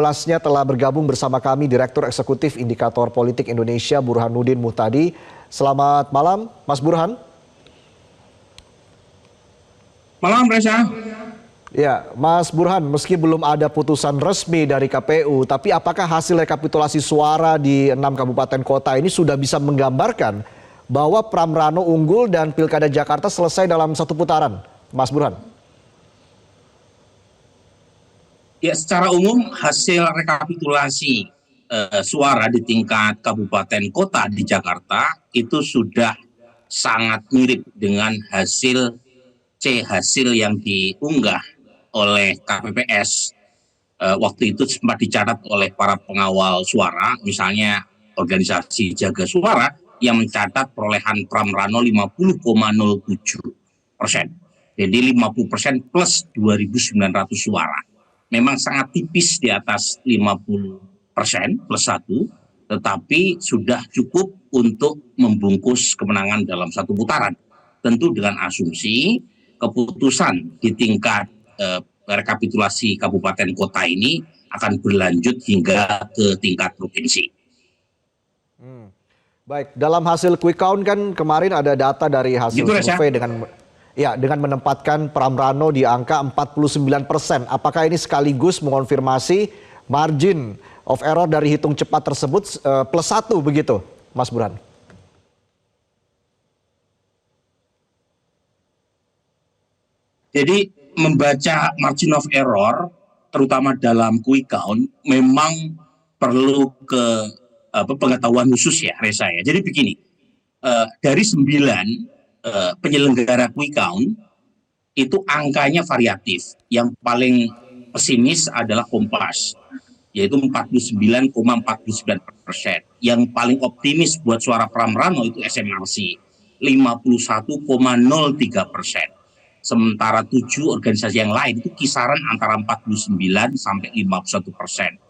mengulasnya telah bergabung bersama kami Direktur Eksekutif Indikator Politik Indonesia Burhanuddin Muhtadi. Selamat malam, Mas Burhan. Malam, Reza. Ya, Mas Burhan, meski belum ada putusan resmi dari KPU, tapi apakah hasil rekapitulasi suara di 6 kabupaten kota ini sudah bisa menggambarkan bahwa Pram Rano unggul dan Pilkada Jakarta selesai dalam satu putaran, Mas Burhan? Ya, secara umum hasil rekapitulasi suara di tingkat kabupaten kota di Jakarta itu sudah sangat mirip dengan hasil yang diunggah oleh KPPS. Waktu itu sempat dicatat oleh para pengawal suara, misalnya organisasi Jaga Suara yang mencatat perolehan Pram Rano 50,07%. Jadi 50% plus 2.900 suara. Memang sangat tipis di atas 50% plus 1, tetapi sudah cukup untuk membungkus kemenangan dalam satu putaran. Tentu dengan asumsi keputusan di tingkat rekapitulasi kabupaten kota ini akan berlanjut hingga ke tingkat provinsi. Baik, dalam hasil quick count kan kemarin ada data dari hasil survei dengan menempatkan Pram Rano di angka 49%. Apakah ini sekaligus mengonfirmasi margin of error dari hitung cepat tersebut plus 1 begitu, Mas Burhan? Jadi membaca margin of error, terutama dalam quick count, memang perlu pengetahuan khusus ya, Reza ya. Jadi begini, dari 9 penyelenggara quick count itu angkanya variatif. Yang paling pesimis adalah Kompas, yaitu 49,49%. Yang paling optimis buat suara Pram Rano itu SMRC, 51,03%. Sementara 7 organisasi yang lain itu kisaran antara 49 sampai 51%.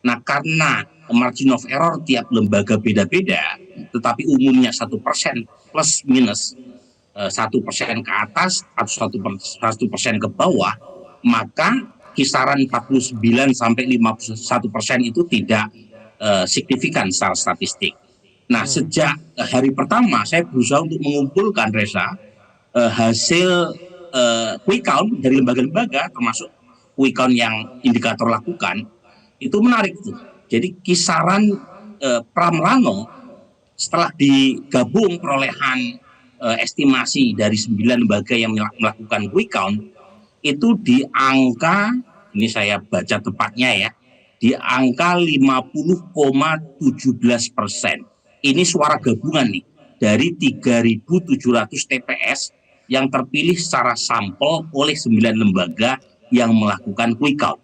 Nah, karena margin of error tiap lembaga beda-beda, tetapi umumnya 1% plus minus 1% ke atas atau 1% ke bawah, maka kisaran 49 sampai 51% itu tidak signifikan secara statistik. Nah, sejak hari pertama saya berusaha untuk mengumpulkan, Reza, hasil quick count dari lembaga-lembaga, termasuk quick count yang indikator lakukan, itu menarik tuh. Jadi kisaran Pram Rano setelah digabung perolehan estimasi dari 9 lembaga yang melakukan quick count itu di angka, ini saya baca tepatnya ya, di angka 50,17%. Ini suara gabungan nih dari 3.700 TPS yang terpilih secara sampel oleh 9 lembaga yang melakukan quick count.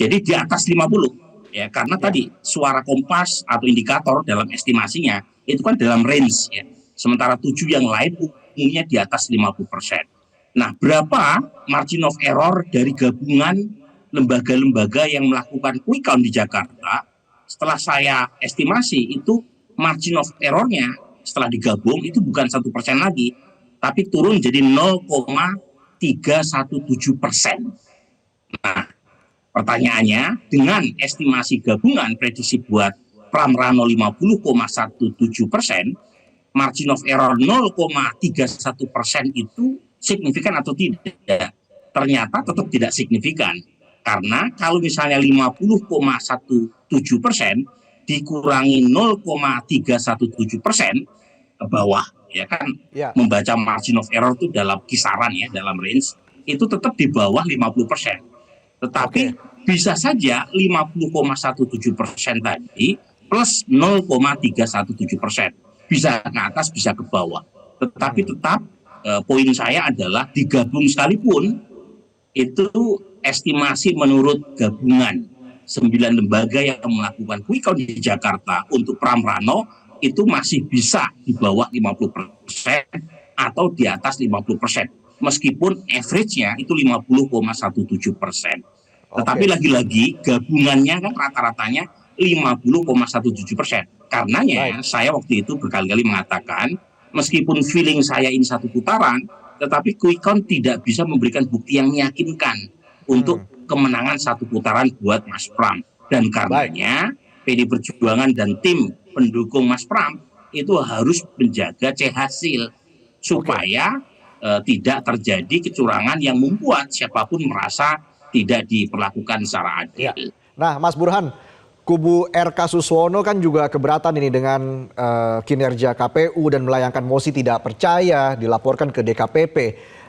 Jadi di atas 50 ya, karena tadi suara Kompas atau indikator dalam estimasinya itu kan dalam range ya. Sementara 7 yang lain umumnya di atas 50%. Nah, berapa margin of error dari gabungan lembaga-lembaga yang melakukan quick count di Jakarta? Setelah saya estimasi itu margin of errornya setelah digabung itu bukan 1% lagi, tapi turun jadi 0,317%. Nah, pertanyaannya, dengan estimasi gabungan prediksi buat Pram Rano 50,17%, margin of error 0,31% itu signifikan atau tidak? Ternyata tetap tidak signifikan. Karena kalau misalnya 50,17% dikurangi 0,317% ke bawah, ya kan, membaca margin of error itu dalam kisaran ya, dalam range, itu tetap di bawah 50%. Tetapi bisa saja 50,17% tadi plus 0,317%. Bisa ke atas, bisa ke bawah. Tetapi tetap poin saya adalah digabung sekalipun, itu estimasi menurut gabungan 9 lembaga yang melakukan quick count di Jakarta untuk Pram Rano itu masih bisa di bawah 50% atau di atas 50%. Meskipun average-nya itu 50,17%. Tetapi lagi-lagi gabungannya kan rata-ratanya 50,17%. Karenanya saya waktu itu berkali-kali mengatakan, meskipun feeling saya ini satu putaran, tetapi quick count tidak bisa memberikan bukti yang meyakinkan untuk kemenangan satu putaran buat Mas Pram. Dan karenanya PD Perjuangan dan tim pendukung Mas Pram itu harus menjaga hasil supaya tidak terjadi kecurangan yang membuat siapapun merasa tidak diperlakukan secara adil. Ya. Nah, Mas Burhan, kubu RK Suswono kan juga keberatan ini dengan kinerja KPU dan melayangkan mosi tidak percaya dilaporkan ke DKPP.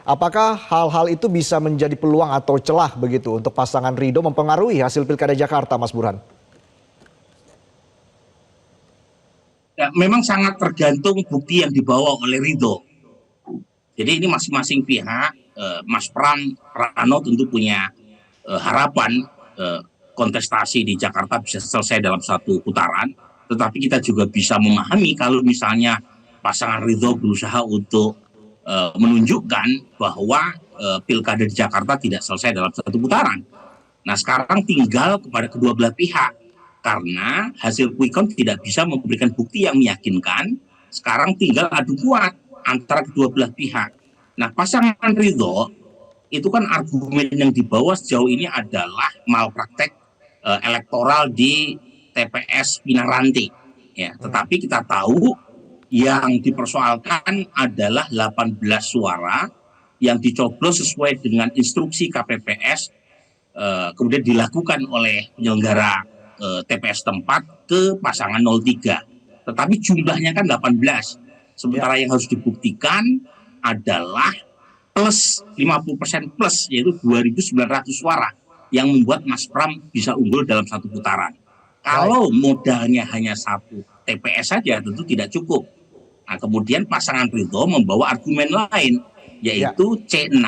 Apakah hal-hal itu bisa menjadi peluang atau celah begitu untuk pasangan Ridho mempengaruhi hasil Pilkada Jakarta, Mas Burhan? Ya, memang sangat tergantung bukti yang dibawa oleh Ridho. Jadi ini masing-masing pihak, Mas Pram, Rano tentu punya harapan kontestasi di Jakarta bisa selesai dalam satu putaran. Tetapi kita juga bisa memahami kalau misalnya pasangan Ridho berusaha untuk menunjukkan bahwa Pilkada di Jakarta tidak selesai dalam satu putaran. Nah, sekarang tinggal kepada kedua belah pihak. Karena hasil quick count tidak bisa memberikan bukti yang meyakinkan, sekarang tinggal adu kuat antara kedua belah pihak. Nah, pasangan Ridho itu kan argumen yang dibawa sejauh ini adalah malpraktek elektoral di TPS Pinang-Ranti. Ya, tetapi kita tahu yang dipersoalkan adalah 18 suara yang dicoblos sesuai dengan instruksi KPPS, kemudian dilakukan oleh penyelenggara TPS tempat ke pasangan 03. Tetapi jumlahnya kan 18. Sementara yang harus dibuktikan adalah plus 50% plus, yaitu 2.900 suara yang membuat Mas Pram bisa unggul dalam satu putaran. Kalau modalnya hanya satu TPS saja tentu tidak cukup. Nah, kemudian pasangan Ridho membawa argumen lain, yaitu C6,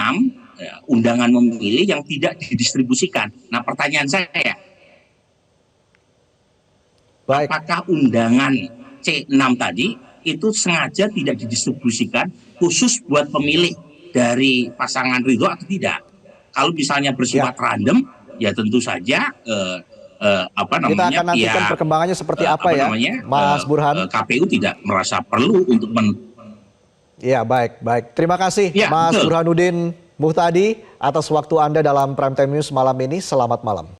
undangan memilih yang tidak didistribusikan. Nah, pertanyaan saya, apakah undangan C6 tadi itu sengaja tidak didistribusikan khusus buat pemilih dari pasangan Ridho atau tidak? Kalau misalnya bersifat random, ya tentu saja kita akan nantikan perkembangannya seperti apa ya, Mas Burhan. KPU tidak merasa perlu untuk Ya, baik. Terima kasih Mas Burhanuddin Muhtadi atas waktu Anda dalam Prime Time News malam ini. Selamat malam.